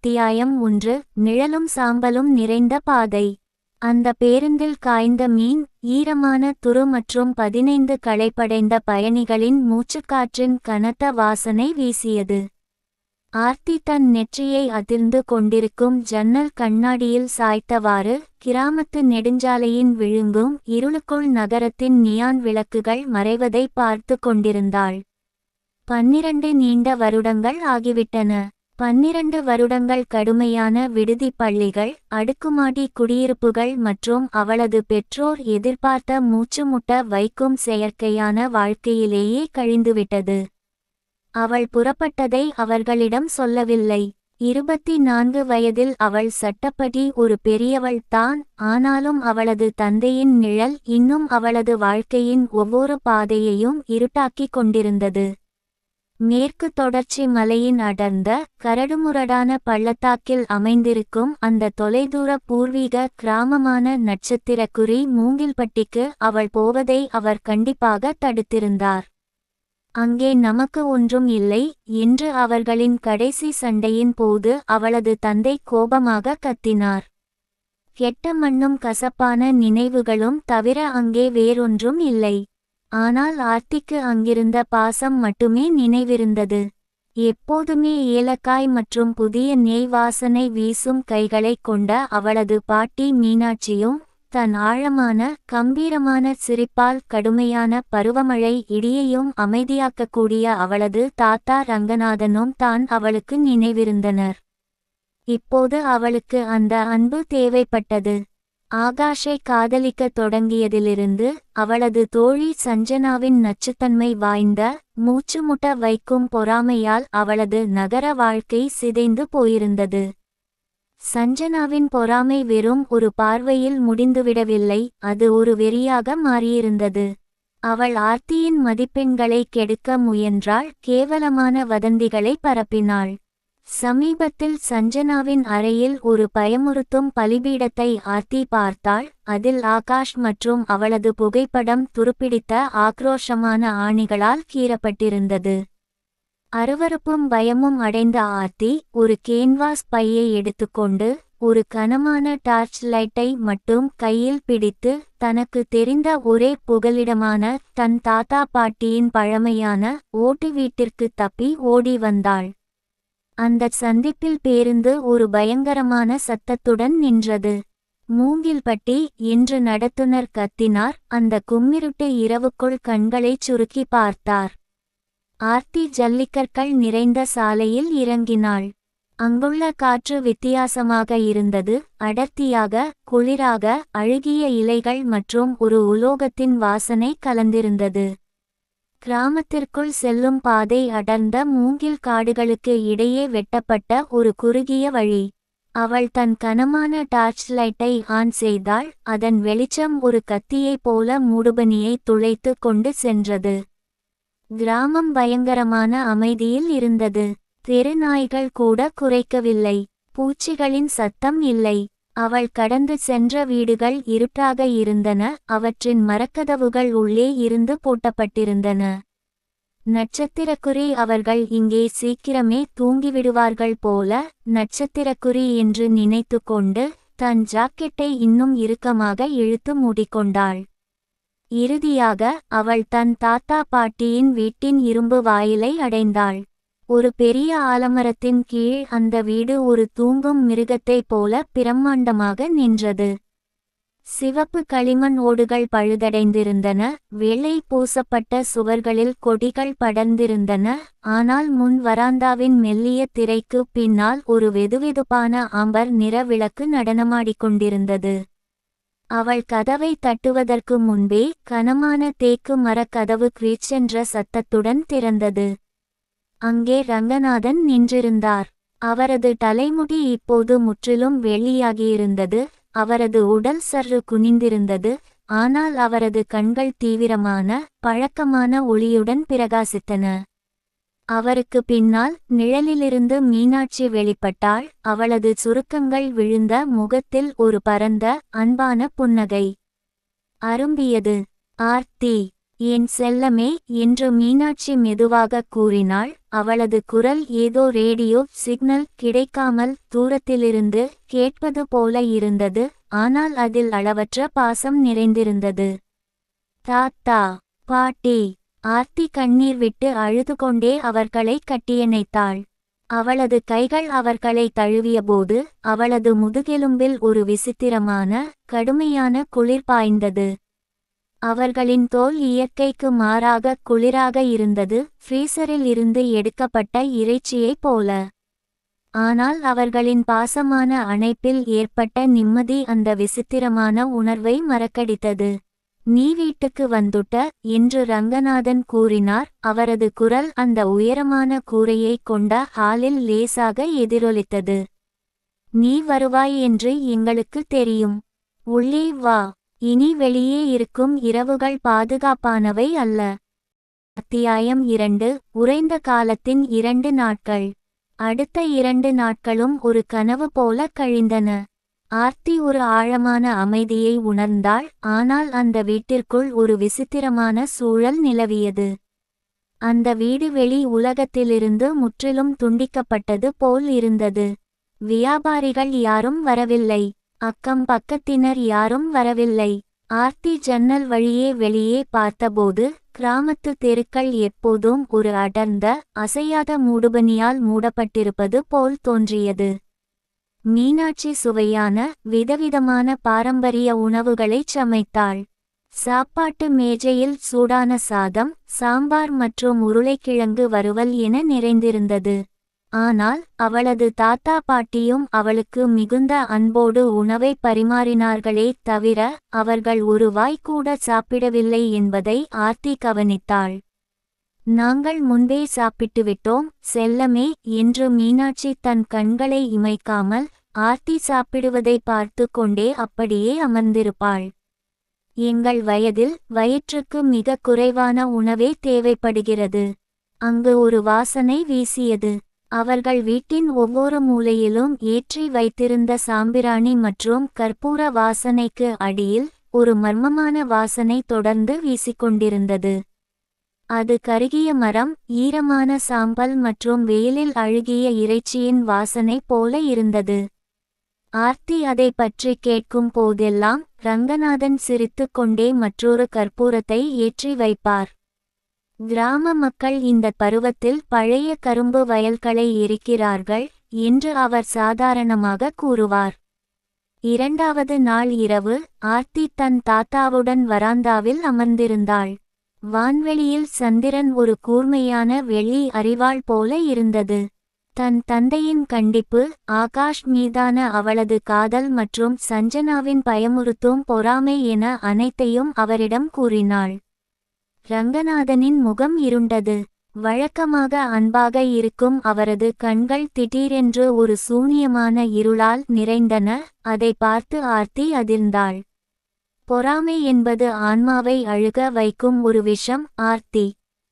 அத்தியாயம் 1. நிழலும் சாம்பலும் நிறைந்த பாதை. அந்த பேருந்தில் காய்ந்த மீன், ஈரமான துரு மற்றும் 15 களைப்படைந்த பயணிகளின் மூச்சுக்காற்றின் கனத்த வாசனை வீசியது. ஆர்த்தி தன் நெற்றியை அதிர்ந்து கொண்டிருக்கும் ஜன்னல் கண்ணாடியில் சாய்த்தவாறு, கிராமத்து நெடுஞ்சாலையின் விழுங்கும் இருளுக்குள் நகரத்தின் நியான் விளக்குகள் மறைவதை பார்த்து கொண்டிருந்தாள். 12 நீண்ட வருடங்கள் ஆகிவிட்டன. 12 வருடங்கள் கடுமையான விடுதி பள்ளிகள், அடுக்குமாடி குடியிருப்புகள் மற்றும் அவளது பெற்றோர் எதிர்பார்த்த மூச்சுமுட்ட வைக்கும் செயற்கையான வாழ்க்கையிலேயே கழிந்துவிட்டது. அவள் புறப்பட்டதை அவர்களிடம் சொல்லவில்லை. 24 வயதில் அவள் சட்டப்படி ஒரு பெரியவள் தான். ஆனாலும் அவளது தந்தையின் நிழல் இன்னும் அவளது வாழ்க்கையின் ஒவ்வொரு பாதையையும் இருட்டாக்கிக் கொண்டிருந்தது. மேற்கு தொடர்ச்சி மலையின் அடர்ந்த, கரடுமுரடான பள்ளத்தாக்கில் அமைந்திருக்கும் அந்த தொலைதூர பூர்வீக கிராமமான நட்சத்திரக்குறி மூங்கில்பட்டிக்கு அவள் போவதை அவர் கண்டிப்பாக தடுத்திருந்தார். அங்கே நமக்கு ஒன்றும் இல்லை என்று அவர்களின் கடைசி சண்டையின் போது அவளது தந்தை கோபமாக கத்தினார். கெட்ட மண்ணும் கசப்பான நினைவுகளும் தவிர அங்கே வேறொன்றும் இல்லை. ஆனால் ஆர்த்திக்கு அங்கிருந்த பாசம் மட்டுமே நினைவிருந்தது. எப்போதுமே ஏலக்காய் மற்றும் புதிய நெய் வாசனை வீசும் கைகளைக் கொண்ட அவளது பாட்டி மீனாட்சியும், தன் ஆழமான, கம்பீரமான சிரிப்பால் கடுமையான பருவமழை இடியையும் அமைதியாக்கக்கூடிய அவளது தாத்தா ரங்கநாதனும் தான் அவளுக்கு நினைவிருந்தனர். இப்போது அவளுக்கு அந்த அன்பு தேவைப்பட்டது. ஆகாஷை காதலிக்க தொடங்கியதிலிருந்து அவளது தோழி சஞ்சனாவின் நச்சுத்தன்மை வாய்ந்த, மூச்சுமுட்ட வைக்கும் பொறாமையால் அவளது நகர வாழ்க்கை சிதைந்து போயிருந்தது. சஞ்சனாவின் பொறாமை வெறும் ஒரு பார்வையில் முடிந்துவிடவில்லை, அது ஒரு வெறியாக மாறியிருந்தது. அவள் ஆர்த்தியின் மதிப்பெண்களை கெடுக்க முயன்றாள், கேவலமான வதந்திகளை பரப்பினாள். சமீபத்தில் சஞ்சனாவின் அறையில் ஒரு பயமுறுத்தும் பலிபீடத்தை ஆர்த்தி பார்த்தாள். அதில் ஆகாஷ் மற்றும் அவளது புகைப்படம் துருப்பிடித்த ஆக்ரோஷமான ஆணிகளால் கீறப்பட்டிருந்தது. அருவருப்பும் பயமும் அடைந்த ஆர்த்தி ஒரு கேன்வாஸ் பையை எடுத்துக்கொண்டு, ஒரு கனமான டார்ச் லைட்டை மட்டும் கையில் பிடித்து, தனக்கு தெரிந்த ஒரே புகலிடமான தன் தாத்தா பாட்டியின் பழமையான ஓட்டு வீட்டிற்கு தப்பி ஓடி வந்தாள். அந்த சந்திப்பில் பேருந்து ஒரு பயங்கரமான சத்தத்துடன் நின்றது. மூங்கில்பட்டி என்று நடத்துனர் கத்தினார். அந்த கும்மிருட்டு இரவுக்குள் கண்களைச் சுருக்கி பார்த்தார். ஆர்த்தி ஜல்லிக்கற்கள் நிறைந்த சாலையில் இறங்கினாள். அங்குள்ள காற்று வித்தியாசமாக இருந்தது, அடர்த்தியாக, குளிராக, அழுகிய இலைகள் மற்றும் ஒரு உலோகத்தின் வாசனை கலந்திருந்தது. கிராமத்திற்குள் செல்லும் பாதை அடர்ந்த மூங்கில் காடுகளுக்கு இடையே வெட்டப்பட்ட ஒரு குறுகிய வழி. அவள் தன் கனமான டார்ச் லைட்டை ஆன் செய்தாள். அதன் வெளிச்சம் ஒரு கத்தியைப் போல மூடுபனியை துளைத்து கொண்டு சென்றது. கிராமம் பயங்கரமான அமைதியில் இருந்தது. தெரு நாய்கள் கூட குரைக்கவில்லை. பூச்சிகளின் சத்தம் இல்லை. அவள் கடந்து சென்ற வீடுகள் இருட்டாக இருந்தன, அவற்றின் மரக்கதவுகள் உள்ளே இருந்து பூட்டப்பட்டிருந்தன. நட்சத்திரக்குறி அவர்கள் இங்கே சீக்கிரமே தூங்கிவிடுவார்கள் போல, நட்சத்திரக்குறி என்று நினைத்து கொண்டு, தன் ஜாக்கெட்டை இன்னும் இறுக்கமாக இழுத்து மூடிக்கொண்டாள். இறுதியாக அவள் தன் தாத்தா பாட்டியின் வீட்டின் இரும்பு வாயிலை அடைந்தாள். ஒரு பெரிய ஆலமரத்தின் கீழ் அந்த வீடு ஒரு தூங்கும் மிருகத்தைப் போல பிரம்மாண்டமாக நின்றது. சிவப்பு களிமண் ஓடுகள் பழுதடைந்திருந்தன, வெள்ளை பூசப்பட்ட சுவர்களில் கொடிகள் படர்ந்திருந்தன. ஆனால் முன் வராந்தாவின் மெல்லிய திரைக்கு பின்னால் ஒரு வெதுவெதுப்பான ஆம்பர் நிற விளக்கு நடனமாடிக்கொண்டிருந்தது. அவள் கதவை தட்டுவதற்கு முன்பே கனமான தேக்கு மரக் கதவு கிரீச்சென்ற சத்தத்துடன் திறந்தது. அங்கே ரங்கநாதன் நின்றிருந்தார். அவரது தலைமுடி இப்போது முற்றிலும் வெள்ளியாகியிருந்தது. அவரது உடல் சற்று குனிந்திருந்தது, ஆனால் அவரது கண்கள் தீவிரமான, பழக்கமான ஒளியுடன் பிரகாசித்தன. அவருக்கு பின்னால் நிழலிலிருந்து மீனாட்சி வெளிப்பட்டாள். அவளது சுருக்கங்கள் விழுந்த முகத்தில் ஒரு பரந்த, அன்பான புன்னகை அரும்பியது. ஆர்த்தி என் செல்லமே என்று மீனாட்சி மெதுவாகக் கூறினாள். அவளது குரல் ஏதோ ரேடியோ சிக்னல் கிடைக்காமல் தூரத்திலிருந்து கேட்பது போல இருந்தது. ஆனால் அதில் அளவற்ற பாசம் நிறைந்திருந்தது. தாத்தா, பாட்டி. ஆர்த்தி கண்ணீர் விட்டு அழுதுகொண்டே அவர்களை கட்டியணைத்தாள். அவளது கைகள் அவர்களை தழுவியபோது அவளது முதுகெலும்பில் ஒரு விசித்திரமான கடுமையான குளிர் பாய்ந்தது. அவர்களின் தோல் இயற்கைக்கு மாறாக குளிராக இருந்தது, ஃப்ரீசரில் இருந்து எடுக்கப்பட்ட இறைச்சியைப் போல. ஆனால் அவர்களின் பாசமான அணைப்பில் ஏற்பட்ட நிம்மதி அந்த விசித்திரமான உணர்வை மறக்கடித்தது. நீ வீட்டுக்கு வந்துட்ட என்று ரங்கநாதன் கூறினார். அவரது குரல் அந்த உயரமான கூரையை கொண்ட ஹாலில் லேசாக எதிரொலித்தது. நீ வருவாய் என்று எங்களுக்கு தெரியும். உள்ளே வா. இனி வெளியே இருக்கும் இரவுகள் பாதுகாப்பானவை அல்ல. அத்தியாயம் 2. உறைந்த காலத்தின் 2 நாட்கள். அடுத்த 2 நாட்களும் ஒரு கனவு போல கழிந்தன. ஆர்த்தி ஒரு ஆழமான அமைதியை உணர்ந்தாள். ஆனால் அந்த வீட்டிற்குள் ஒரு விசித்திரமான சூழல் நிலவியது. அந்த வீடு வெளி உலகத்திலிருந்து முற்றிலும் துண்டிக்கப்பட்டது போல் இருந்தது. வியாபாரிகள் யாரும் வரவில்லை. அக்கம் பக்கத்தினர் யாரும் வரவில்லை. ஆர்த்தி ஜன்னல் வழியே வெளியே பார்த்தபோது கிராமத்து தெருக்கள் எப்போதும் ஒரு அடர்ந்த அசையாத மூடுபனியால் மூடப்பட்டிருப்பது போல் தோன்றியது. மீனாட்சி சுவையான விதவிதமான பாரம்பரிய உணவுகளைச் சமைத்தாள். சாப்பாட்டு மேஜையில் சூடான சாதம், சாம்பார் மற்றும் உருளைக்கிழங்கு வறுவல் என நிறைந்திருந்தது. ஆனால் அவளது தாத்தா பாட்டியும் அவளுக்கு மிகுந்த அன்போடு உணவை பரிமாறினார்களே தவிர அவர்கள் ஒரு வாய் கூட சாப்பிடவில்லை என்பதை ஆர்த்தி கவனித்தாள். நாங்கள் முன்பே சாப்பிட்டுவிட்டோம் செல்லமே என்று மீனாட்சி தன் கண்களை இமைக்காமல் ஆர்த்தி சாப்பிடுவதை பார்த்து கொண்டே அப்படியே அமர்ந்திருப்பாள். எங்கள் வயதில் வயிற்றுக்கு மிக குறைவான உணவே தேவைப்படுகிறது. அங்கு ஒரு வாசனை வீசியது. அவர்கள் வீட்டின் ஒவ்வொரு மூலையிலும் ஏற்றி வைத்திருந்த சாம்பிராணி மற்றும் கற்பூர வாசனைக்கு அடியில் ஒரு மர்மமான வாசனை தொடர்ந்து வீசிக்கொண்டிருந்தது. அது கருகிய மரம், ஈரமான சாம்பல் மற்றும் வெயிலில் அழுகிய இறைச்சியின் வாசனை போல இருந்தது. ஆர்த்தி அதை பற்றி கேட்கும் போதெல்லாம் ரங்கநாதன் சிரித்து கொண்டே மற்றொரு கற்பூரத்தை ஏற்றி வைப்பார். கிராம மக்கள் இந்த பருவத்தில் பழைய கரும்பு வயல்களை எரிக்கிறார்கள் என்று அவர் சாதாரணமாக கூறுவார். 2வது நாள் இரவு ஆர்த்தி தன் தாத்தாவுடன் வராந்தாவில் அமர்ந்திருந்தாள். வான்வெளியில் சந்திரன் ஒரு கூர்மையான வெள்ளி அரிவாள் போல இருந்தது. தன் தந்தையின் கண்டிப்பு, ஆகாஷ் மீதான அவளது காதல் மற்றும் சஞ்சனாவின் பயமுறுத்தும் பொறாமை என அனைத்தையும் அவரிடம் கூறினாள். ரங்கநாதனின் முகம் இருண்டது. வழக்கமாக அன்பாக இருக்கும் அவரது கண்கள் திடீரென்று ஒரு சூனியமான இருளால் நிறைந்தன. அதை பார்த்து ஆர்த்தி அதிர்ந்தாள். பொறாமை என்பது ஆன்மாவை அழுக வைக்கும் ஒரு விஷம் ஆர்த்தி.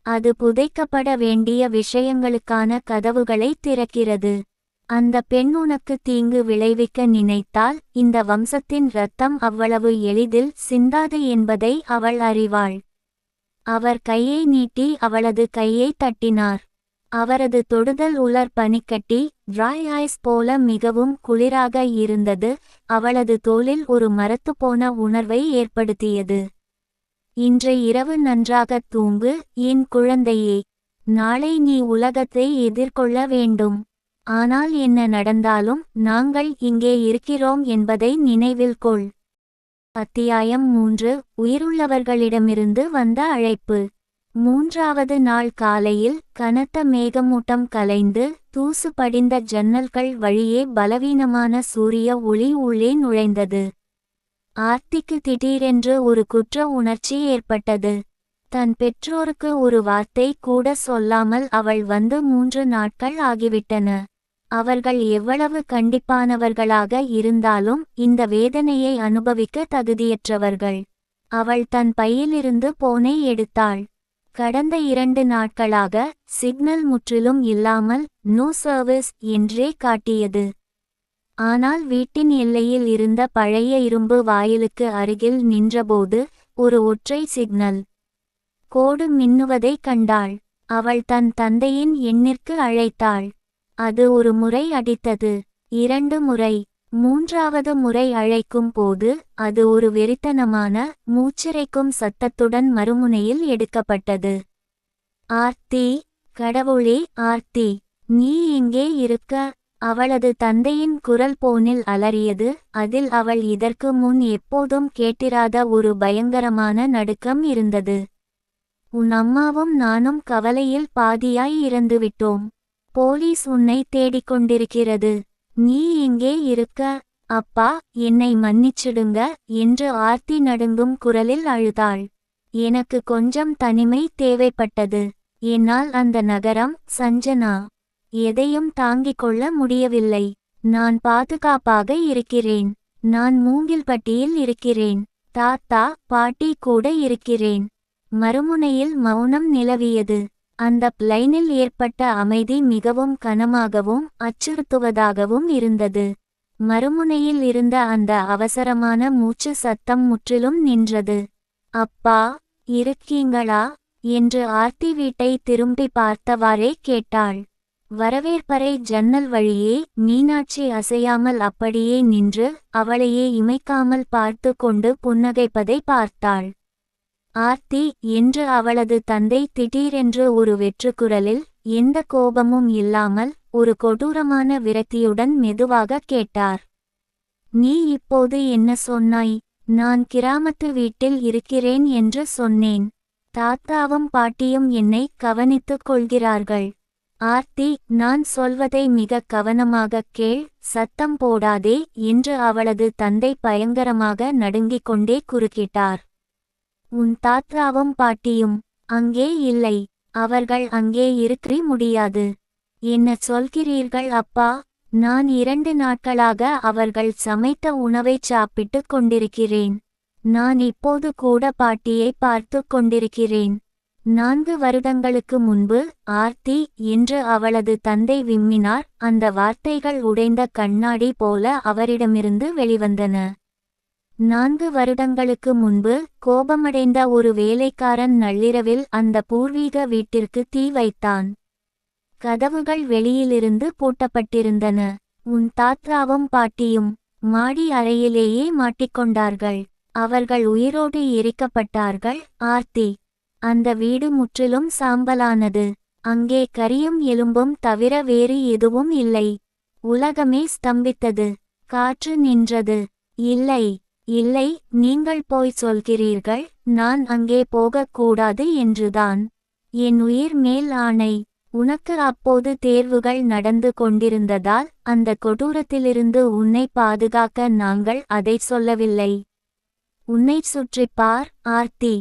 அது புதைக்கப்பட வேண்டிய விஷயங்களுக்கான கதவுகளை திறக்கிறது. அந்த பெண் உனக்கு தீங்கு விளைவிக்க நினைத்தால் இந்த வம்சத்தின் இரத்தம் அவ்வளவு எளிதில் சிந்தாது என்பதை அவள் அறிவாள். அவர் கையை நீட்டி அவளது கையை தட்டினார். அவரது தொடுதல் உலர் பனிக்கட்டி ட்ரை ஐஸ் போல மிகவும் குளிராக இருந்தது. அவளது தோளில் ஒரு மரத்துப்போன உணர்வை ஏற்படுத்தியது. இன்று இரவு நன்றாகத் தூங்கு என் குழந்தையே. நாளை நீ உலகத்தை எதிர்கொள்ள வேண்டும். ஆனால் என்ன நடந்தாலும் நாங்கள் இங்கே இருக்கிறோம் என்பதை நினைவில் கொள். அத்தியாயம் 3. உயிருள்ளவர்களிடமிருந்து வந்த அழைப்பு. 3வது நாள் காலையில் கனத்த மேகமூட்டம் கலைந்து தூசு படிந்த ஜன்னல்கள் வழியே பலவீனமான சூரிய ஒளி உள்ளே நுழைந்தது. ஆர்த்திக்கு திடீரென்று ஒரு குற்ற உணர்ச்சி ஏற்பட்டது. தன் பெற்றோருக்கு ஒரு வார்த்தை கூட சொல்லாமல் அவள் வந்து 3 நாட்கள் ஆகிவிட்டன. அவர்கள் எவ்வளவு கண்டிப்பானவர்களாக இருந்தாலும் இந்த வேதனையை அனுபவிக்க தகுதியற்றவர்கள். அவள் தன் பையிலிருந்து போனை எடுத்தாள். கடந்த 2 நாட்களாக சிக்னல் முற்றிலும் இல்லாமல் நோ சர்வீஸ் என்றே காட்டியது. ஆனால் வீட்டின் எல்லையில் இருந்த பழைய இரும்பு வாயிலுக்கு அருகில் நின்றபோது ஒரு ஒற்றை சிக்னல். கோடு மின்னுவதைக் கண்டாள். அவள் தன் தந்தையின் எண்ணிற்கு அழைத்தாள். அது ஒரு முறை அடித்தது, 2 முறை. 3வது முறை அழைக்கும் போது அது ஒரு வெறித்தனமான மூச்சிறைக்கும் சத்தத்துடன் மறுமுனையில் எடுக்கப்பட்டது. ஆர்த்தி, கடவுளே ஆர்த்தி, நீ எங்கே இருக்க? அவளது தந்தையின் குரல் போனில் அலறியது. அதில் அவள் இதற்கு முன் எப்போதும் கேட்டிராத ஒரு பயங்கரமான நடுக்கம் இருந்தது. உன் அம்மாவும் நானும் கவலையில் பாதியாய் இறந்துவிட்டோம். போலீஸ் உன்னை தேடிக்கொண்டிருக்கிறது. நீ எங்கே இருக்க? அப்பா, என்னை மன்னிச்சிடுங்க என்று ஆர்த்தி நடுங்கும் குரலில் அழுதாள். எனக்கு கொஞ்சம் தனிமை தேவைப்பட்டது. என்னால் அந்த நகரம், சஞ்சனா, எதையும் தாங்கிக் கொள்ள முடியவில்லை. நான் பாதுகாப்பாக இருக்கிறேன். நான் மூங்கில்பட்டியில் இருக்கிறேன். தாத்தா, பாட்டி கூட இருக்கிறேன். மறுமுனையில் மௌனம் நிலவியது. அந்த பிளைனில் ஏற்பட்ட அமைதி மிகவும் கனமாகவும் அச்சுறுத்துவதாகவும் இருந்தது. மறுமுனையில் இருந்த அந்த அவசரமான மூச்சு சத்தம் முற்றிலும் நின்றது. அப்பா, இருக்கீங்களா என்று ஆர்த்தி வீட்டை திரும்பி பார்த்தவாறே கேட்டாள். வரவேற்பறை ஜன்னல் வழியே மீனாட்சி அசையாமல் அப்படியே நின்று அவளையே இமைக்காமல் பார்த்து கொண்டு புன்னகைப்பதை பார்த்தாள். ஆர்த்தி என்று அவளது தந்தை திடீரென்று ஒரு வெற்றுக்குரலில், எந்த கோபமும் இல்லாமல் ஒரு கொடூரமான விரக்தியுடன் மெதுவாக கேட்டார். நீ இப்போது என்ன சொன்னாய்? நான் கிராமத்து வீட்டில் இருக்கிறேன் என்று சொன்னேன். தாத்தாவும் பாட்டியும் என்னை கவனித்துக் கொள்கிறார்கள். ஆர்த்தி, நான் சொல்வதை மிக கவனமாக கேள், சத்தம் போடாதே என்று அவளது தந்தை பயங்கரமாக நடுங்கிக் கொண்டே குறுக்கிட்டார். உன் தாத்தாவும் பாட்டியும் அங்கே இல்லை. அவர்கள் அங்கே இருக்க முடியாது. என்ன சொல்கிறீர்கள் அப்பா? நான் 2 நாட்களாக அவர்கள் சமைத்த உணவைச் சாப்பிட்டு கொண்டிருக்கிறேன். நான் இப்போது கூட பாட்டியை பார்த்து கொண்டிருக்கிறேன். 4 வருடங்களுக்கு முன்பு. ஆர்த்தி என்று அவளது தந்தை விம்மினார். அந்த வார்த்தைகள் உடைந்த கண்ணாடி போல அவரிடமிருந்து வெளிவந்தன. 4 வருடங்களுக்கு முன்பு கோபமடைந்த ஒரு வேலைக்காரன் நள்ளிரவில் அந்த பூர்வீக வீட்டிற்கு தீ வைத்தான். கதவுகள் வெளியிலிருந்து பூட்டப்பட்டிருந்தன. உன் தாத்தாவும் பாட்டியும் மாடி அறையிலேயே மாட்டிக்கொண்டார்கள். அவர்கள் உயிரோடு எரிக்கப்பட்டார்கள். ஆர்த்தி, அந்த வீடு முற்றிலும் சாம்பலானது. அங்கே கரியும் எலும்பும் தவிர வேறு எதுவும் இல்லை. உலகமே ஸ்தம்பித்தது. காற்று நின்றது. இல்லை, இல்லை, நீங்கள் போய் சொல்கிறீர்கள். நான் அங்கே போகக்கூடாது என்றுதான். என் உயிர் மேல் ஆணை. உனக்கு அப்போது தேர்வுகள் நடந்து கொண்டிருந்ததால் அந்த கொடூரத்திலிருந்து உன்னை பாதுகாக்க நாங்கள் அதை சொல்லவில்லை. உன்னை சுற்றிப் பார் ஆர்த்தி.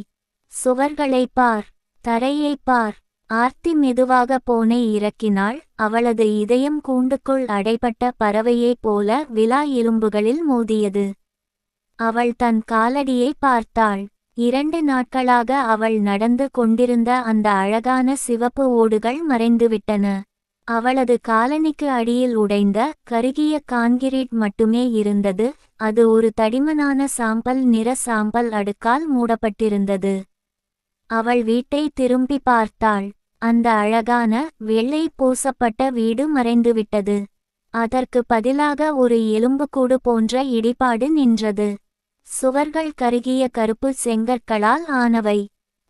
சுவர்களைப் பார், தரையைப் பார். ஆர்த்தி மெதுவாக போனை இறக்கினாள். அவளது இதயம் கூண்டுக்குள் அடைபட்ட பறவையைப் போல விலா எலும்புகளில் மோதியது. அவள் தன் காலடியை பார்த்தாள். 2 நாட்களாக அவள் நடந்து கொண்டிருந்த அந்த அழகான சிவப்பு ஓடுகள் மறைந்துவிட்டன. அவளது காலணிக்கு அடியில் உடைந்த கருகிய கான்கிரீட் மட்டுமே இருந்தது. அது ஒரு தடிமனான சாம்பல் நிற சாம்பல் அடுக்கால் மூடப்பட்டிருந்தது. அவள் வீட்டை திரும்பி பார்த்தாள். அந்த அழகான வெள்ளை பூசப்பட்ட வீடு மறைந்துவிட்டது. அதற்கு பதிலாக ஒரு எலும்புக்கூடு போன்ற இடிபாடு நின்றது. சுவர்கள் கருகிய கருப்பு செங்கற்களால் ஆனவை.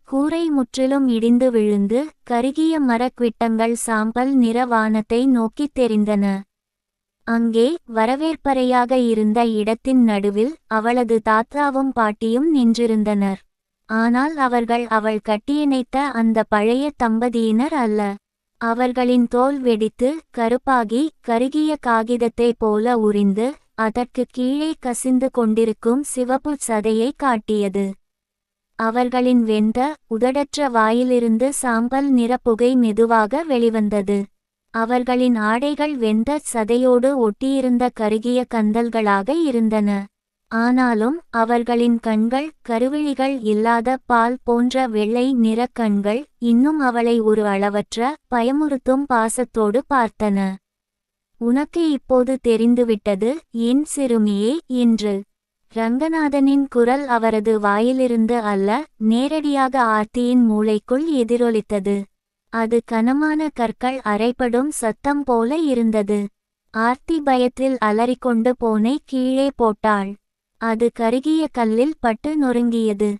கூரை முற்றிலும் இடிந்து விழுந்து கருகிய மரக்விட்டங்கள் சாம்பல் நிற வானத்தை நோக்கித் தெரிந்தன. அங்கே வரவேற்பறையாக இருந்த இடத்தின் நடுவில் அவளது தாத்தாவும் பாட்டியும் நின்றிருந்தனர். ஆனால் அவர்கள் அவள் கட்டியணைத்த அந்த பழைய தம்பதியினர் அல்ல. அவர்களின் தோல் வெடித்து கருப்பாகி கருகிய காகிதத்தை போல உரிந்து அதற்கு கீழே கசிந்து கொண்டிருக்கும் சிவப்பு சதையை காட்டியது. அவர்களின் வெந்த உதடற்ற வாயிலிருந்து சாம்பல் நிற புகை மெதுவாக வெளிவந்தது. அவர்களின் ஆடைகள் வெந்த சதையோடு ஒட்டியிருந்த கருகிய கந்தல்களாக இருந்தன. ஆனாலும் அவர்களின் கண்கள், கருவிழிகள் இல்லாத பால் போன்ற வெள்ளை நிற கண்கள், இன்னும் அவளை ஒரு அளவற்ற பயமுறுத்தும் பாசத்தோடு பார்த்தன. உனக்கு இப்போது தெரிந்துவிட்டது என் சிறுமியே என்று. ரங்கநாதனின் குரல் அவரது வாயிலிருந்து அல்ல, நேரடியாக ஆர்த்தியின் மூளைக்குள் எதிரொலித்தது. அது கனமான கற்கள் அரைப்படும் சத்தம் போல இருந்தது. ஆர்த்தி பயத்தில் அலறிக்கொண்டு போனை கீழே போட்டாள். அது கருகிய கல்லில் பட்டு நொறுங்கியது.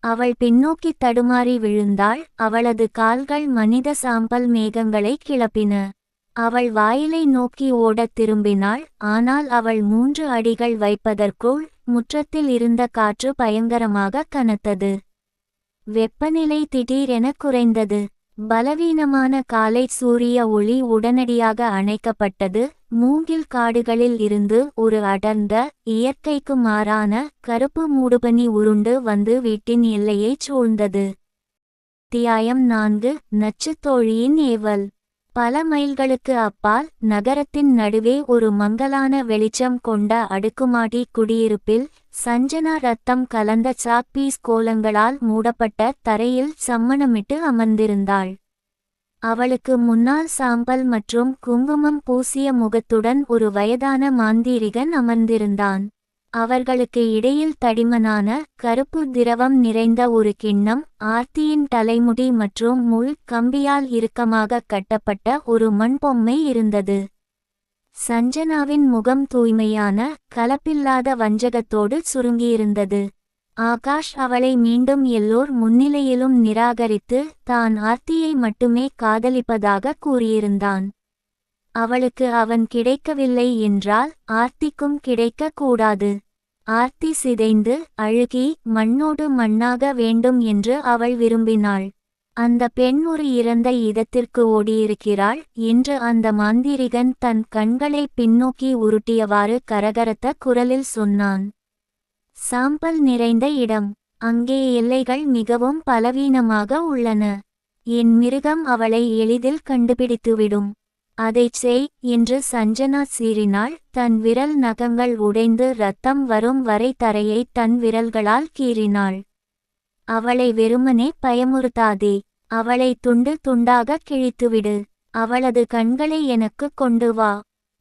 அவள் பின்னோக்கி தடுமாறி விழுந்தாள். அவளது கால்கள் மனித சாம்பல் மேகங்களை கிளப்பின. அவள் வாயிலை நோக்கி ஓடத் திரும்பினாள். ஆனால் அவள் 3 அடிகள் வைப்பதற்குள் முற்றத்தில் இருந்த காற்று பயங்கரமாக கனத்தது. வெப்பநிலை திடீரென குறைந்தது. பலவீனமான காலை சூரிய ஒளி உடனடியாக அணைக்கப்பட்டது. மூங்கில் காடுகளில் இருந்து ஒரு அடர்ந்த, இயற்கைக்கு மாறான கருப்பு மூடுபனி உருண்டு வந்து வீட்டின் எல்லையைச் சூழ்ந்தது. அத்தியாயம் 4. நச்சுத்தோழியின் ஏவல். பல மைல்களுக்கு அப்பால், நகரத்தின் நடுவே ஒரு மங்கலான வெளிச்சம் கொண்ட அடுக்குமாடி குடியிருப்பில், சஞ்சனா ரத்தம் கலந்த சாக்பீஸ் கோலங்களால் மூடப்பட்ட தரையில் சம்மணமிட்டு அமர்ந்திருந்தாள். அவளுக்கு முன்னால் சாம்பல் மற்றும் குங்குமம் பூசிய முகத்துடன் ஒரு வயதான மாந்தீரிகன் அமர்ந்திருந்தான். அவர்களுக்கு இடையில் தடிமனான, கருப்பு திரவம் நிறைந்த ஒரு கிண்ணம், ஆர்த்தியின் தலைமுடி மற்றும் முள் கம்பியால் இறுக்கமாக கட்டப்பட்ட ஒரு மண்பொம்மை இருந்தது. சஞ்சனாவின் முகம் தூய்மையான, கலப்பில்லாத வஞ்சகத்தோடு சுருங்கியிருந்தது. ஆகாஷ் அவளை மீண்டும் எல்லோர் முன்னிலையிலும் நிராகரித்து, தான் ஆர்த்தியை மட்டுமே காதலிப்பதாக கூறியிருந்தான். அவளுக்கு அவன் கிடைக்கவில்லை என்றால் ஆர்த்திக்கும் கிடைக்க கூடாது. ஆர்த்தி சிதைந்து, அழுகி, மண்ணோடு மண்ணாக வேண்டும் என்று அவள் விரும்பினாள். அந்த பெண் ஒரு இறந்த இடத்திற்கு ஓடியிருக்கிறாள் என்று அந்த மாந்திரிகன் தன் கண்களை பின்னோக்கி உருட்டியவாறு கரகரத்த குரலில் சொன்னான். சாம்பல் நிறைந்த இடம். அங்கே எல்லைகள் மிகவும் பலவீனமாக உள்ளன. என் மிருகம் அவளை எளிதில் கண்டுபிடித்துவிடும். அதைச் செய் என்று சஞ்சனா சீறினாள். தன் விரல் நகங்கள் உடைந்து இரத்தம் வரும் வரை தரையை தன் விரல்களால் கீறினாள். அவளை வெறுமனே பயமுறுத்தாதே. அவளை துண்டு துண்டாக கிழித்துவிடு. அவளது கண்களை எனக்கு கொண்டு வா.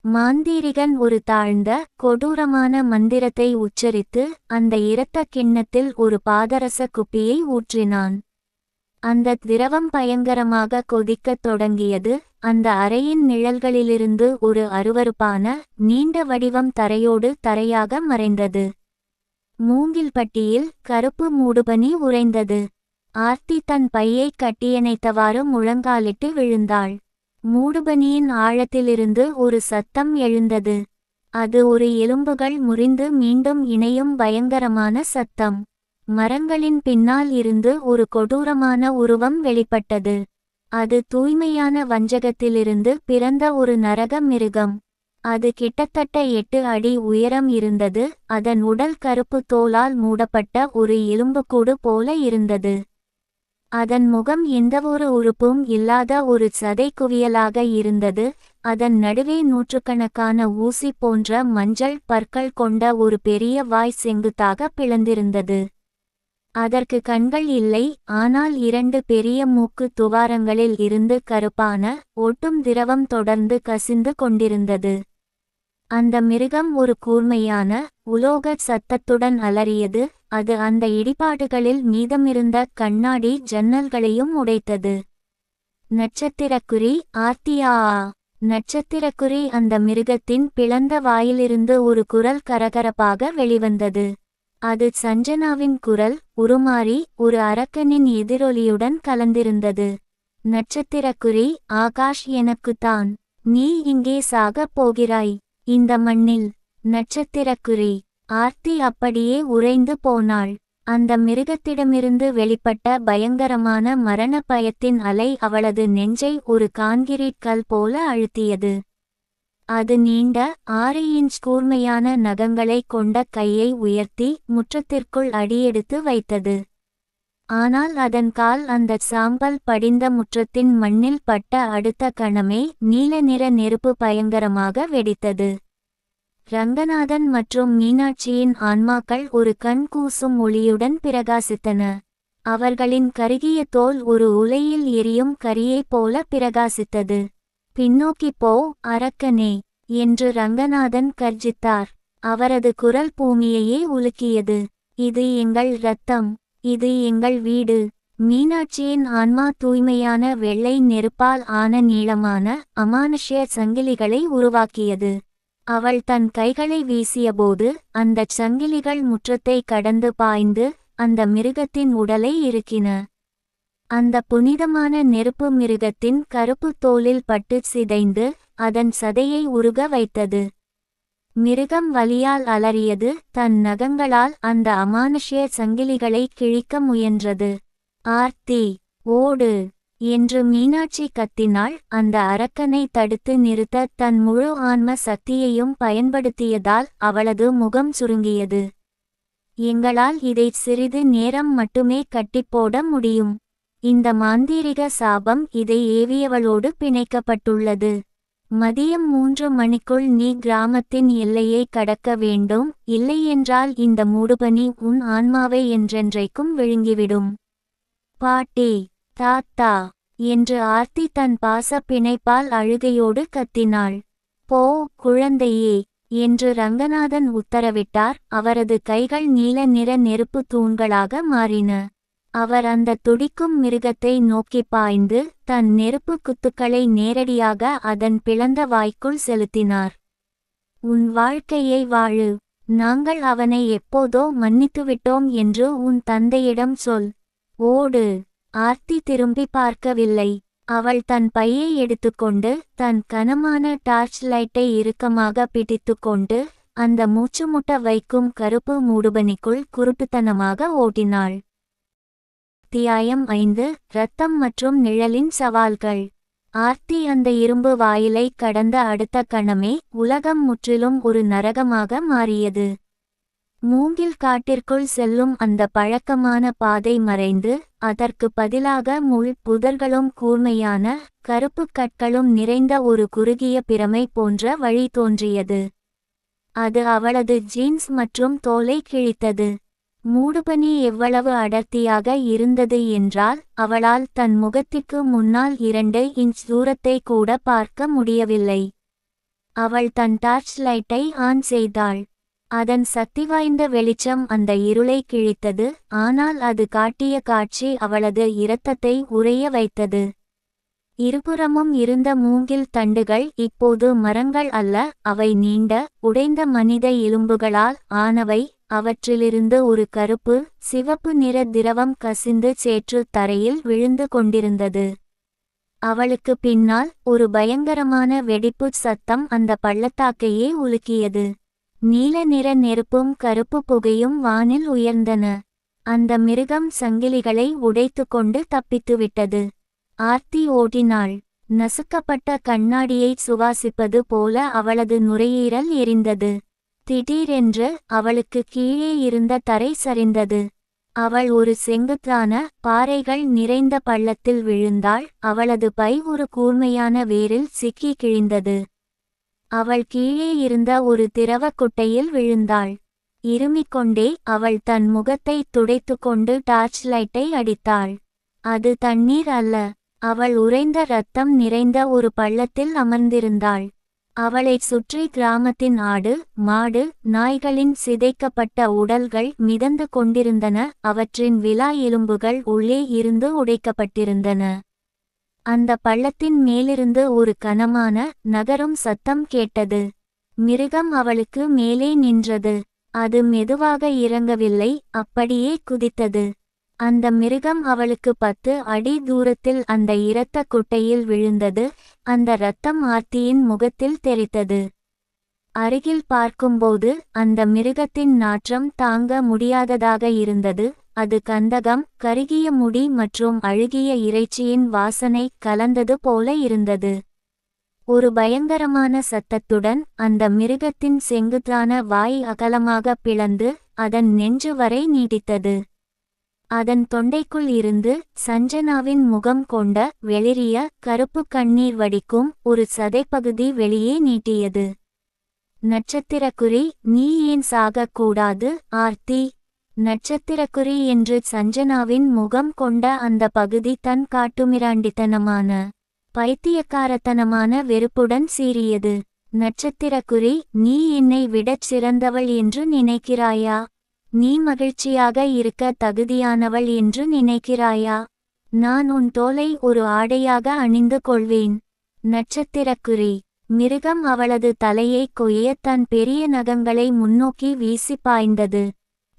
மாந்தீரிகன் ஒரு தாழ்ந்த, கொடூரமான மந்திரத்தை உச்சரித்து, அந்த இரத்த கிண்ணத்தில் ஒரு பாதரச குப்பியை ஊற்றினான். அந்த திரவம் பயங்கரமாக கொதிக்கத் தொடங்கியது. அந்த அறையின் நிழல்களிலிருந்து ஒரு அருவருப்பான, நீண்ட வடிவம் தரையோடு தரையாக மறைந்தது. மூங்கில்பட்டியில் கருப்பு மூடுபனி உறைந்தது. ஆர்த்தி தன் பையை கட்டியணைத்தவாறு முழங்காலிட்டு விழுந்தாள். மூடுபனியின் ஆழத்திலிருந்து ஒரு சத்தம் எழுந்தது. அது ஒரு எலும்புகள் முறிந்து மீண்டும் இணையும் பயங்கரமான சத்தம். மரங்களின் பின்னால் இருந்து ஒரு கொடூரமான உருவம் வெளிப்பட்டது. அது தூய்மையான வஞ்சகத்திலிருந்து பிறந்த ஒரு நரக மிருகம். அது கிட்டத்தட்ட 8 அடி உயரம் இருந்தது. அதன் உடல் கருப்பு தோலால் மூடப்பட்ட ஒரு எலும்புக்கூடு போல இருந்தது. அதன் முகம் எந்தவொரு உறுப்பும் இல்லாத ஒரு சதை குவியலாக இருந்தது. அதன் நடுவே நூற்றுக்கணக்கான ஊசி போன்ற மஞ்சள் பற்கள் கொண்ட ஒரு பெரிய வாய் செங்குத்தாக பிளந்திருந்தது. அதற்கு கண்கள் இல்லை, ஆனால் 2 பெரிய மூக்கு துவாரங்களில் இருந்து கருப்பான, ஒட்டும் திரவம் தொடர்ந்து கசிந்து கொண்டிருந்தது. அந்த மிருகம் ஒரு கூர்மையான, உலோக சத்தத்துடன் அலறியது. அது அந்த இடிபாடுகளில் மீதமிருந்த கண்ணாடி ஜன்னல்களையும் உடைத்தது. நட்சத்திரக்குறி. ஆர்த்தியா! நட்சத்திரக்குறி. அந்த மிருகத்தின் பிளந்த வாயிலிருந்து ஒரு குரல் கரகரப்பாக வெளிவந்தது. அது சஞ்சனாவின் குரல், உருமாறி, ஒரு அரக்கனின் எதிரொலியுடன் கலந்திருந்தது. நட்சத்திரக்குறி. ஆகாஷ் எனக்குத்தான். நீ இங்கே சாகப் போகிறாய். இந்த மண்ணில். நட்சத்திரக்குறி. ஆர்த்தி அப்படியே உறைந்து போனாள். அந்த மிருகத்திடமிருந்து வெளிப்பட்ட பயங்கரமான மரண பயத்தின் அலை அவளது நெஞ்சை ஒரு கான்கிரீட் கல் போல அழுத்தியது. அது நீண்ட, 6 இன்ச் கூர்மையான நகங்களை கொண்ட கையை உயர்த்தி முற்றத்திற்குள் அடியெடுத்து வைத்தது. ஆனால் அதன் கால் அந்த சாம்பல் படிந்த முற்றத்தின் மண்ணில் பட்ட அடுத்த கணமே நீல நிற நெருப்பு பயங்கரமாக வெடித்தது. ரங்கநாதன் மற்றும் மீனாட்சியின் ஆன்மாக்கள் ஒரு கண் கூசும் ஒளியுடன் பிரகாசித்தன. அவர்களின் கருகிய தோல் ஒரு உலையில் எரியும் கரியைப் போல பிரகாசித்தது. பின்னோக்கி போ, அரக்கனே என்று ரங்கநாதன் கர்ஜித்தார். அவரது குரல் பூமியையே உலுக்கியது. இது எங்கள் இரத்தம், இது எங்கள் வீடு. மீனாட்சியின் ஆன்மா தூய்மையான வெள்ளை நெருப்பால் ஆன நீளமான அமானுஷ்ய சங்கிலிகளை உருவாக்கியது. அவள் தன் கைகளை வீசியபோது அந்தச் சங்கிலிகள் முற்றத்தை கடந்து பாய்ந்து அந்த மிருகத்தின் உடலை இறுக்கின. அந்த புனிதமான நெருப்பு மிருகத்தின் கருப்பு தோலில் பட்டு சிதைந்து அதன் சதையை உருக வைத்தது. மிருகம் வலியால் அலறியது, தன் நகங்களால் அந்த அமானுஷ்ய சங்கிலிகளை கிழிக்க முயன்றது. ஆர்த்தி, ஓடு என்று மீனாட்சி கத்தினாள். அந்த அரக்கனை தடுத்து நிறுத்த தன் முழு ஆன்ம சக்தியையும் பயன்படுத்தியதால் அவளது முகம் சுருங்கியது. எங்களால் இதை சிறிது நேரம் மட்டுமே கட்டிப்போட முடியும். இந்த மாந்தீரிக சாபம் இதை ஏவியவளோடு பிணைக்கப்பட்டுள்ளது. மதியம் 3 மணிக்குள் நீ கிராமத்தின் எல்லையை கடக்க வேண்டும், இல்லையென்றால் இந்த மூடுபனி உன் ஆன்மாவை என்றென்றைக்கும் விழுங்கிவிடும். பாட்டி, தாத்தா என்று ஆர்த்தி தன் பாச பிணைப்பால் அழுகையோடு கத்தினாள். போ குழந்தையே என்று ரங்கநாதன் உத்தரவிட்டார். அவரது கைகள் நீல நிற நெருப்பு தூண்களாக மாறின. அவர் அந்த துடிக்கும் மிருகத்தை நோக்கி பாய்ந்து தன் நெருப்பு குத்துக்களை நேரடியாக அதன் பிளந்த வாய்க்குள் செலுத்தினார். உன் வாழ்க்கையை வாழு. நாங்கள் அவனை எப்போதோ மன்னித்துவிட்டோம் என்று உன் தந்தையிடம் சொல். ஓடு. ஆர்த்தி திரும்பி பார்க்கவில்லை. அவள் தன் பையை எடுத்துக்கொண்டு தன் கனமான டார்ச் லைட்டை இறுக்கமாக பிடித்துக்கொண்டு அந்த மூச்சுமுட்ட வைக்கும் கருப்பு மூடுபனிக்குள் குருட்டுத்தனமாக ஓட்டினாள். அத்தியாயம் 5. இரத்தம் மற்றும் நிழலின் சவால்கள். ஆர்த்தி அந்த இரும்பு வாயிலை கடந்த அடுத்த கணமே உலகம் முற்றிலும் ஒரு நரகமாக மாறியது. மூங்கில் காட்டிற்குள் செல்லும் அந்த பழக்கமான பாதை மறைந்து அதற்கு பதிலாக முள் புதர்களும் கூர்மையான கருப்பு கற்களும் நிறைந்த ஒரு குறுகிய பிரமை போன்ற வழி தோன்றியது. அது அவளது ஜீன்ஸ் மற்றும் தோலை கிழித்தது. மூடுபனி எவ்வளவு அடர்த்தியாக இருந்தது என்றால் அவளால் தன் முகத்திற்கு முன்னால் 2 இன்ச் தூரத்தை கூட பார்க்க முடியவில்லை. அவள் தன் டார்ச் லைட்டை ஆன் செய்தாள். அதன் சக்திவாய்ந்த வெளிச்சம் அந்த இருளை கிழித்தது. ஆனால் அது காட்டிய காட்சி அவளது இரத்தத்தை உறைய வைத்தது. இருபுறமும் இருந்த மூங்கில் தண்டுகள் இப்போது மரங்கள் அல்ல, அவை நீண்ட உடைந்த மனித எலும்புகளால் ஆனவை. அவற்றிலிருந்து ஒரு கருப்பு சிவப்பு நிற திரவம் கசிந்து சேற்று தரையில் விழுந்து கொண்டிருந்தது. அவளுக்கு பின்னால் ஒரு பயங்கரமான வெடிப்பு சத்தம் அந்த பள்ளத்தாக்கையே உலுக்கியது. நீல நிற நெருப்பும் கருப்பு புகையும் வானில் உயர்ந்தன. அந்த மிருகம் சங்கிலிகளை உடைத்து கொண்டு தப்பித்துவிட்டது. ஆர்த்தி ஓடினாள். நசுக்கப்பட்ட கண்ணாடியை சுவாசிப்பது போல அவளது நுரையீரல் எரிந்தது. திடீரென்று அவளுக்கு கீழே இருந்த தரை சரிந்தது. அவள் ஒரு செங்குத்தான பாறைகள் நிறைந்த பள்ளத்தில் விழுந்தாள். அவளது பை ஒரு கூர்மையான வேரில் சிக்கி கிழிந்தது. அவள் கீழே இருந்த ஒரு திரவ குட்டையில் விழுந்தாள். இருமிக்கொண்டே அவள் தன் முகத்தை துடைத்துக்கொண்டு டார்ச் லைட்டை அடித்தாள். அது தண்ணீர் அல்ல. அவள் உறைந்த இரத்தம் நிறைந்த ஒரு பள்ளத்தில் அமர்ந்திருந்தாள். அவளைச் சுற்றி கிராமத்தின் ஆடு மாடு நாய்களின் சிதைக்கப்பட்ட உடல்கள் மிதந்து கொண்டிருந்தன. அவற்றின் விலா எலும்புகள் உள்ளே இருந்து உடைக்கப்பட்டிருந்தன. அந்த பள்ளத்தின் மேலிருந்து ஒரு கனமான நகரும் சத்தம் கேட்டது. மிருகம் அவளுக்கு மேலே நின்றது. அது மெதுவாக இறங்கவில்லை, அப்படியே குதித்தது. அந்த மிருகம் அவளுக்கு 10 அடி தூரத்தில் அந்த இரத்த குட்டையில் விழுந்தது. அந்த இரத்தம் ஆர்த்தியின் முகத்தில் தெறித்தது. அருகில் பார்க்கும்போது அந்த மிருகத்தின் நாற்றம் தாங்க முடியாததாக இருந்தது. அது கந்தகம், கருகிய முடி மற்றும் அழுகிய இறைச்சியின் வாசனை கலந்தது போல இருந்தது. ஒரு பயங்கரமான சத்தத்துடன் அந்த மிருகத்தின் செங்குத்தான வாய் அகலமாக பிளந்து அதன் நெஞ்சு வரை நீடித்தது. அதன் தொண்டைக்குள் இருந்து சஞ்சனாவின் முகம் கொண்ட வெளிரிய கருப்பு கண்ணீர் வடிக்கும் ஒரு சதைப்பகுதி வெளியே நீட்டியது. நட்சத்திரக்குறி, நீ ஏன் சாகக்கூடாது ஆர்த்தி? நட்சத்திரக்குறி என்று சஞ்சனாவின் முகம் கொண்ட அந்த பகுதி தன் காட்டுமிராண்டித்தனமான பைத்தியக்காரத்தனமான வெறுப்புடன் சீறியது. நட்சத்திரக்குறி, நீ என்னை விடச் சிறந்தவள் என்று நினைக்கிறாயா? நீ மகிழ்ச்சியாக இருக்க தகுதியானவள் என்று நினைக்கிறாயா? நான் உன் தோலை ஒரு ஆடையாக அணிந்து கொள்வேன். நட்சத்திரக்குறி, மிருகம் அவளது தலையை கொய்ய தன் பெரிய நகங்களை முன்னோக்கி வீசி பாய்ந்தது.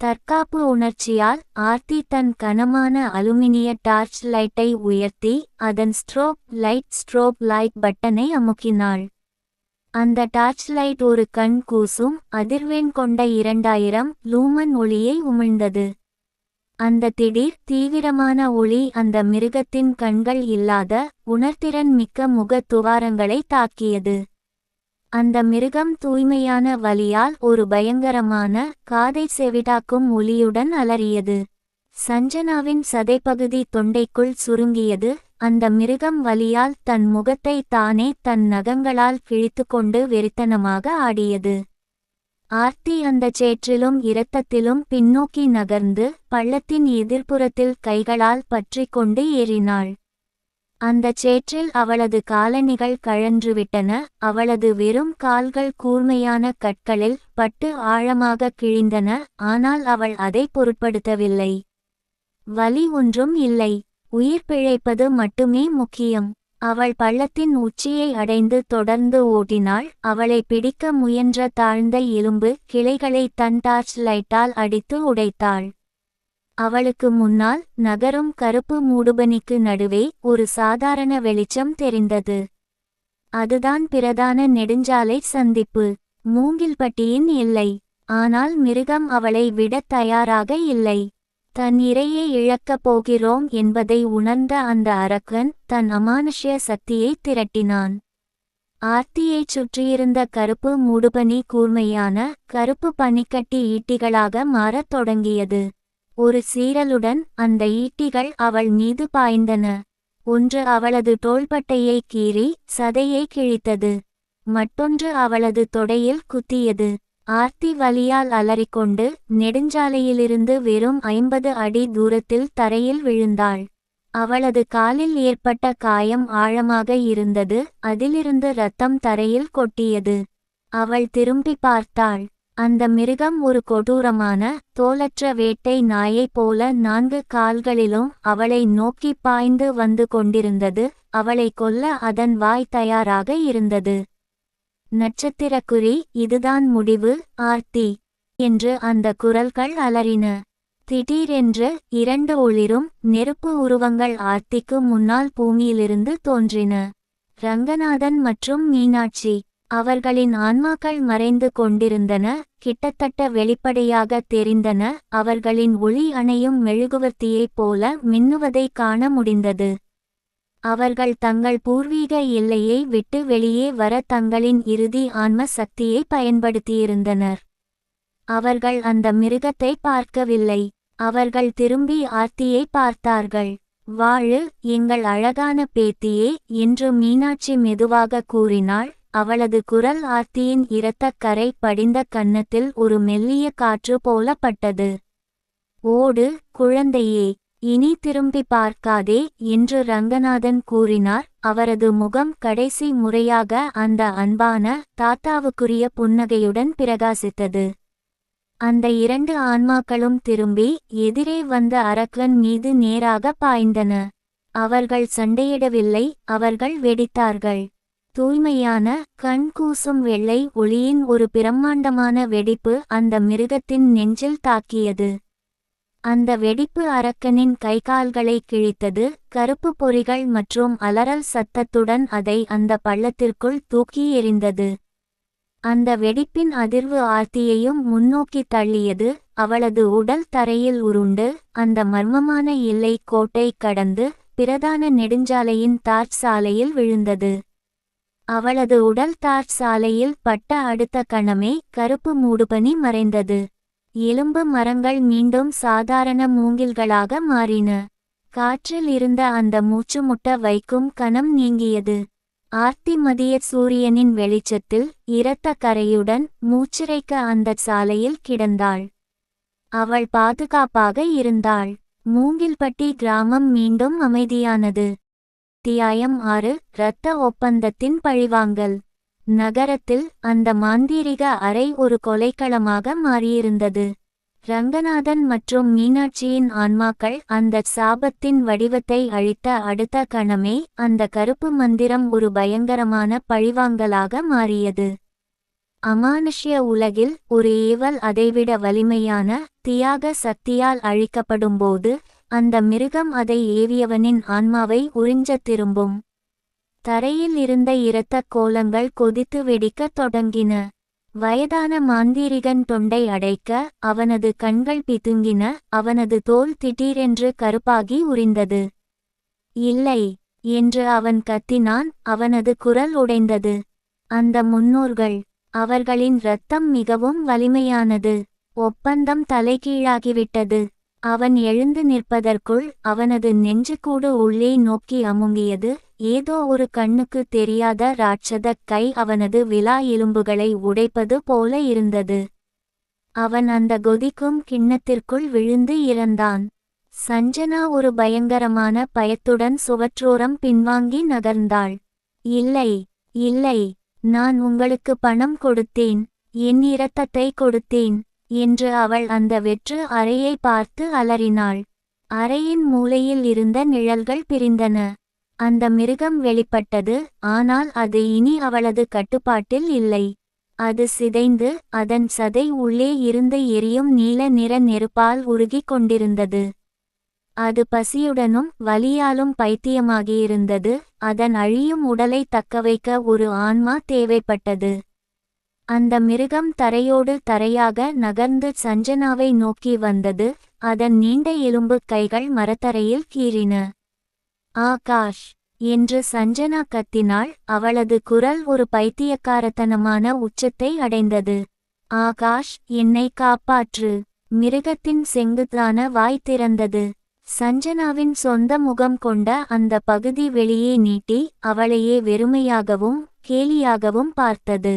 தற்காப்பு உணர்ச்சியால் ஆர்த்தி தன் கனமான அலுமினிய டார்ச் லைட்டை உயர்த்தி அதன் ஸ்ட்ரோப் லைட் பட்டனை அமுக்கினாள். அந்த டார்ச் லைட் ஒரு கண் கூசும் அதிர்வெண் கொண்ட 2000 லூமன் ஒளியை உமிழ்ந்தது. அந்த திடீர் தீவிரமான ஒளி அந்த மிருகத்தின் கண்கள் இல்லாத உணர்திறன் மிக்க முகத் துவாரங்களை தாக்கியது. அந்த மிருகம் தூய்மையான வலியால் ஒரு பயங்கரமான காதை செவிடாக்கும் ஒலியுடன் அலறியது. சஞ்சனாவின் சதைப்பகுதி தொண்டைக்குள் சுருங்கியது. அந்த மிருகம் வலியால் தன் முகத்தை தானே தன் நகங்களால் கிழித்துக்கொண்டு வெறித்தனமாக ஆடியது. ஆர்த்தி அந்த சேற்றிலும் இரத்தத்திலும் பின்னோக்கி நகர்ந்து பள்ளத்தின் எதிர்ப்புறத்தில் கைகளால் பற்றி கொண்டு ஏறினாள். அந்த சேற்றில் அவளது காலணிகள் கழன்றுவிட்டன. அவளது வெறும் கால்கள் கூர்மையான கற்களில் பட்டு ஆழமாக கிழிந்தன. ஆனால் அவள் அதை பொருட்படுத்தவில்லை. வலி ஒன்றும் இல்லை, உயிர் பிழைப்பது மட்டுமே முக்கியம். அவள் பள்ளத்தின் உச்சியை அடைந்து தொடர்ந்து ஓட்டினாள். அவளை பிடிக்க முயன்ற தாழ்ந்த எலும்பு கிளைகளை தன் டார்ச் லைட்டால் அடித்து உடைத்தாள். அவளுக்கு முன்னால் நகரும் கருப்பு மூடுபனிக்கு நடுவே ஒரு சாதாரண வெளிச்சம் தெரிந்தது. அதுதான் பிரதான நெடுஞ்சாலை சந்திப்பு, மூங்கில்பட்டியின் எல்லை. ஆனால் மிருகம் அவளை விடத் தயாராக இல்லை. தன் இரையை இழக்கப் போகிறோம் என்பதை உணர்ந்த அந்த அரக்கன் தன் அமானுஷ்ய சக்தியை திரட்டினான். ஆர்த்தியைச் சுற்றியிருந்த கருப்பு மூடுபனி கூர்மையான கருப்பு பனிக்கட்டி ஈட்டிகளாக மாறத் தொடங்கியது. ஒரு சீறலுடன் அந்த ஈட்டிகள் அவள் மீது பாய்ந்தன. ஒன்று அவளது தோள்பட்டையை கீறி சதையை கிழித்தது. மற்றொன்று அவளது தொடையில் குத்தியது. ஆர்த்தி வலியால் அலறிக்கொண்டு நெடுஞ்சாலையிலிருந்து வெறும் 50 அடி தூரத்தில் தரையில் விழுந்தாள். அவளது காலில் ஏற்பட்ட காயம் ஆழமாக இருந்தது. அதிலிருந்து இரத்தம் தரையில் கொட்டியது. அவள் திரும்பி பார்த்தாள். அந்த மிருகம் ஒரு கொடூரமான தோலற்ற வேட்டை நாயைப் போல 4 கால்களிலும் அவளை நோக்கி பாய்ந்து வந்து கொண்டிருந்தது. அவளை கொல்ல அதன் வாய் தயாராக இருந்தது. நட்சத்திரக்குறி, இதுதான் முடிவு ஆர்த்தி என்று அந்த குரல்கள் அலறின. திடீரென்று 2 ஒளிரும் நெருப்பு உருவங்கள் ஆர்த்திக்கு முன்னால் பூமியிலிருந்து தோன்றின. ரங்கநாதன் மற்றும் மீனாட்சி. அவர்களின் ஆன்மாக்கள் மறைந்து கொண்டிருந்தன, கிட்டத்தட்ட வெளிப்படையாக தெரிந்தன. அவர்களின் ஒளி அணையும் மெழுகுவர்த்தியைப் போல மின்னுவதை காண முடிந்தது. அவர்கள் தங்கள் பூர்வீக எல்லையை விட்டு வெளியே வர தங்களின் இறுதி ஆன்ம சக்தியை பயன்படுத்தியிருந்தனர். அவர்கள் அந்த மிருகத்தை பார்க்கவில்லை. அவர்கள் திரும்பி ஆர்த்தியை பார்த்தார்கள். வாழு, எங்கள் அழகான பேத்தியே என்று மீனாட்சி மெதுவாக கூறினாள். அவளது குரல் ஆர்த்தியின் இரத்தக் கரை படிந்த கன்னத்தில் ஒரு மெல்லிய காற்று போல பட்டது. ஓடு குழந்தையே, இனி திரும்பி பார்க்காதே என்று ரங்கநாதன் கூறினார். அவரது முகம் கடைசி முறையாக அந்த அன்பான தாத்தாவுக்குரிய புன்னகையுடன் பிரகாசித்தது. அந்த 2 ஆன்மாக்களும் திரும்பி எதிரே வந்த அரக்கன் மீது நேராக பாய்ந்தன. அவர்கள் சண்டையிடவில்லை, அவர்கள் வெடித்தார்கள். தூய்மையான கண் கூசும் வெள்ளை ஒளியின் ஒரு பிரம்மாண்டமான வெடிப்பு அந்த மிருகத்தின் நெஞ்சில் தாக்கியது. அந்த வெடிப்பு அரக்கனின் கைகால்களை கிழித்தது. கருப்பு பொறிகள் மற்றும் அலறல் சத்தத்துடன் அதை அந்த பள்ளத்திற்குள் தூக்கி எறிந்தது. அந்த வெடிப்பின் அதிர்வு ஆர்த்தியையும் முன்னோக்கி தள்ளியது. அவளது உடல் தரையில் உருண்டு அந்த மர்மமான எல்லை கோட்டை கடந்து பிரதான நெடுஞ்சாலையின் தார் சாலையில் விழுந்தது. அவளது உடல் தார் சாலையில் பட்ட அடுத்த கணமே கருப்பு மூடுபனி மறைந்தது. எலும்பு மரங்கள் மீண்டும் சாதாரண மூங்கில்களாக மாறின. காற்றில் இருந்த அந்த மூச்சுமுட்ட வைக்கும் கணம் நீங்கியது. ஆர்த்தி மதிய சூரியனின் வெளிச்சத்தில் இரத்த கரையுடன் மூச்சிறைக்க அந்த சாலையில் கிடந்தாள். அவள் பாதுகாப்பாக இருந்தாள். மூங்கில்பட்டி கிராமம் மீண்டும் அமைதியானது. அத்தியாயம் 6. இரத்த ஒப்பந்தத்தின் பழிவாங்கல். நகரத்தில் அந்த மாந்தீரிக அறை ஒரு கொலைக்களமாக மாறியிருந்தது. ரங்கநாதன் மற்றும் மீனாட்சியின் ஆன்மாக்கள் அந்த சாபத்தின் வடிவத்தை அழித்த அடுத்த கணமே அந்த கருப்பு மந்திரம் ஒரு பயங்கரமான பழிவாங்கலாக மாறியது. அமானுஷ்ய உலகில் ஒரு ஏவல் அதைவிட வலிமையான தியாக சக்தியால் அழிக்கப்படும்போது அந்த மிருகம் அதை ஏவியவனின் ஆன்மாவை உறிஞ்சத் திரும்பும். தரையில் இருந்த இரத்தக் கோலங்கள் கொதித்து வெடிக்கத் தொடங்கின. வயதான மாந்தீரிகன் தொண்டை அடைக்க அவனது கண்கள் பிதுங்கின. அவனது தோல் திடீரென்று கருப்பாகி உரிந்தது. இல்லை என்று அவன் கத்தினான். அவனது குரல் உடைந்தது. அந்த முன்னோர்கள், அவர்களின் இரத்தம் மிகவும் வலிமையானது. ஒப்பந்தம் தலைகீழாகிவிட்டது. அவன் எழுந்து நிற்பதற்குள் அவனது நெஞ்சுக்கூடு உள்ளே நோக்கி அமுங்கியது. ஏதோ ஒரு கண்ணுக்கு தெரியாத ராட்சதக் கை அவனது விலா எலும்புகளை உடைப்பது போல இருந்தது. அவன் அந்த கொதிக்கும் கிண்ணத்திற்குள் விழுந்து இறந்தான். சஞ்சனா ஒரு பயங்கரமான பயத்துடன் சுவற்றோரம் பின்வாங்கி நகர்ந்தாள். இல்லை, இல்லை, நான் உங்களுக்கு பணம் கொடுத்தேன், என் இரத்தத்தை கொடுத்தேன் என்று அவள் அந்த வெற்று அறையை பார்த்து அலறினாள். அறையின் மூலையில் இருந்த நிழல்கள் பிரிந்தன. அந்த மிருகம் வெளிப்பட்டது. ஆனால் அது இனி அவளது கட்டுப்பாட்டில் இல்லை. அது சிதைந்து அதன் சதை உள்ளே இருந்து எரியும் நீல நிற நெருப்பால் உருகிக் கொண்டிருந்தது. அது பசியுடனும் வலியாலும் பைத்தியமாகியிருந்தது. அதன் அழியும் உடலை தக்கவைக்க ஒரு ஆன்மா தேவைப்பட்டது. அந்த மிருகம் தரையோடு தரையாக நகர்ந்து சஞ்சனாவை நோக்கி வந்தது. அதன் நீண்ட எலும்பு கைகள் மரத்தரையில் கீறின. ஆகாஷ் என்று சஞ்சனா கத்தினாள். அவளது குரல் ஒரு பைத்தியக்காரத்தனமான உச்சத்தை அடைந்தது. ஆகாஷ், என்னை காப்பாற்று. மிருகத்தின் செங்குத்தான வாய் திறந்தது. சஞ்சனாவின் சொந்த முகம் கொண்ட அந்த பகுதி வெளியே நீட்டி அவளையே வெறுமையாகவும் கேலியாகவும் பார்த்தது.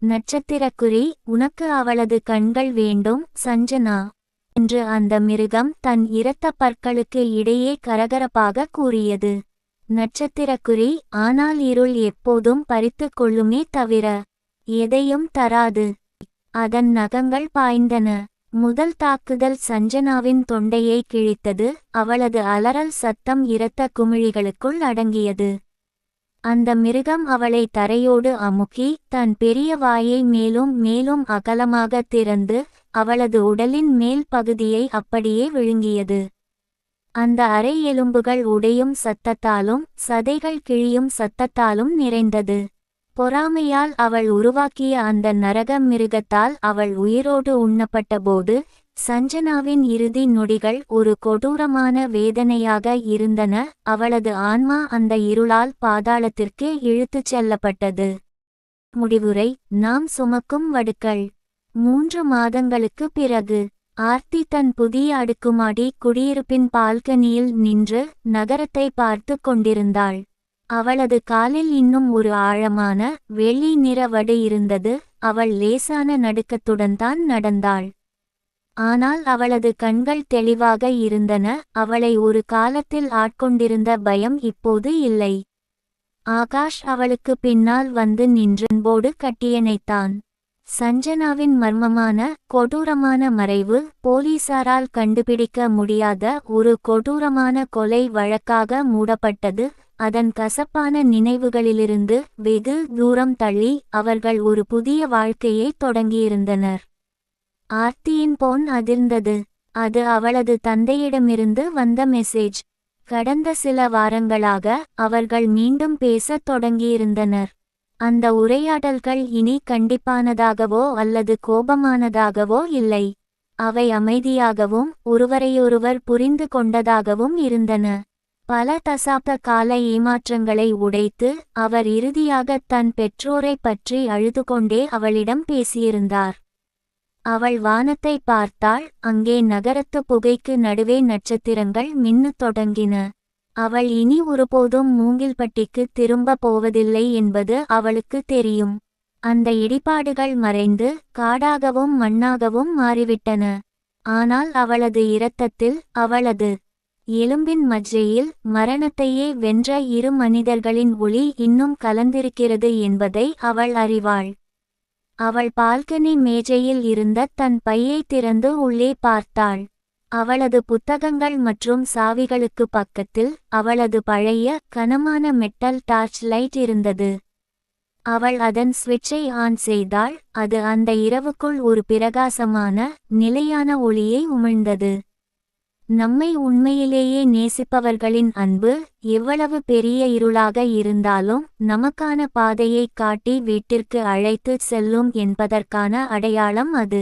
நட்சத்திரக்குறி, உனக்கு அவளது கண்கள் வேண்டும் சஞ்சனா என்று அந்த மிருகம் தன் இரத்த பற்களுக்கு இடையே கரகரப்பாக கூறியது. நட்சத்திரக்குறி, ஆனால் இருள் எப்போதும் பறித்து கொள்ளுமே தவிர எதையும் தராது. அதன் நகங்கள் பாய்ந்தன. முதல் தாக்குதல் சஞ்சனாவின் தொண்டையை கிழித்தது. அவளது அலறல் சத்தம் இரத்த குமிழிகளுக்குள் அடங்கியது. அந்த மிருகம் அவளை தரையோடு அமுக்கி தன் பெரிய வாயை மேலும் மேலும் அகலமாக திறந்து அவளது உடலின் மேல் பகுதியை அப்படியே விழுங்கியது. அந்த அரை எலும்புகள் உடையும் சத்தத்தாலும் சதைகள் கிழியும் சத்தத்தாலும் நிறைந்தது. பொறாமையால் அவள் உருவாக்கிய அந்த நரக மிருகத்தால் அவள் உயிரோடு உண்ணப்பட்டபோது சஞ்சனாவின் இறுதி நொடிகள் ஒரு கொடூரமான வேதனையாக இருந்தன. அவளது ஆன்மா அந்த இருளால் பாதாளத்திற்கு இழுத்துச் செல்லப்பட்டது. முடிவுரை: நாம் சுமக்கும் வடுக்கள். 3 மாதங்களுக்கு பிறகு ஆர்த்தி தன் புதிய அடுக்குமாடி குடியிருப்பின் பால்கனியில் நின்று நகரத்தை பார்த்து கொண்டிருந்தாள். அவளது காலில் இன்னும் ஒரு ஆழமான வெள்ளி நிற வடு இருந்தது. அவள் லேசான நடுக்கத்துடன் தான் நடந்தாள். ஆனால் அவளது கண்கள் தெளிவாக இருந்தன. அவளை ஒரு காலத்தில் ஆட்கொண்டிருந்த பயம் இப்போது இல்லை. ஆகாஷ் அவளுக்கு பின்னால் வந்து நின்று அன்போடு கட்டியணைத்தான். சஞ்சனாவின் மர்மமான கொடூரமான மறைவு போலீசாரால் கண்டுபிடிக்க முடியாத ஒரு கொடூரமான கொலை வழக்காக மூடப்பட்டது. அதன் கசப்பான நினைவுகளிலிருந்து வெகு தூரம் தள்ளி அவர்கள் ஒரு புதிய வாழ்க்கையை தொடங்கியிருந்தனர். ஆர்த்தியின் போன் அதிர்ந்தது. அது அவளது தந்தையிடமிருந்து வந்த மெசேஜ். கடந்த சில வாரங்களாக அவர்கள் மீண்டும் பேசத் தொடங்கியிருந்தனர். அந்த உரையாடல்கள் இனி கண்டிப்பானதாகவோ அல்லது கோபமானதாகவோ இல்லை. அவை அமைதியாகவும் ஒருவரையொருவர் புரிந்து கொண்டதாகவும் இருந்தன. பல தசாப்த கால ஏமாற்றங்களை உடைத்து அவர் இறுதியாக தன் பெற்றோரை பற்றி அழுதுகொண்டே அவளிடம் பேசியிருந்தார். அவள் வானத்தை பார்த்தாள். அங்கே நகரத்து புகைக்கு நடுவே நட்சத்திரங்கள் மின்னத் தொடங்கின. அவள் இனி ஒருபோதும் மூங்கில்பட்டிக்கு திரும்ப போவதில்லை என்பது அவளுக்கு தெரியும். அந்த இடிபாடுகள் மறைந்து காடாகவும் மண்ணாகவும் மாறிவிட்டன. ஆனால் அவளது இரத்தத்தில், அவளது எலும்பின் மஜ்ஜையில் மரணத்தையே வென்ற இரு மனிதர்களின் ஒளி இன்னும் கலந்திருக்கிறது என்பதை அவள் அறிவாள். அவள் பால்கனி மேஜையில் இருந்த தன் பையை திறந்து உள்ளே பார்த்தாள். அவளது புத்தகங்கள் மற்றும் சாவிகளுக்கு பக்கத்தில் அவளது பழைய கனமான மெட்டல் டார்ச் லைட் இருந்தது. அவள் அதன் ஸ்விட்சை ஆன் செய்தாள். அது அந்த இரவுக்குள் ஒரு பிரகாசமான நிலையான ஒளியை உமிழ்ந்தது. நம்மை உண்மையிலேயே நேசிப்பவர்களின் அன்பு எவ்வளவு பெரிய இருளாக இருந்தாலும் நமக்கான பாதையை காட்டி வீட்டிற்கு அழைத்து செல்லும் என்பதற்கான அடையாளம் அது.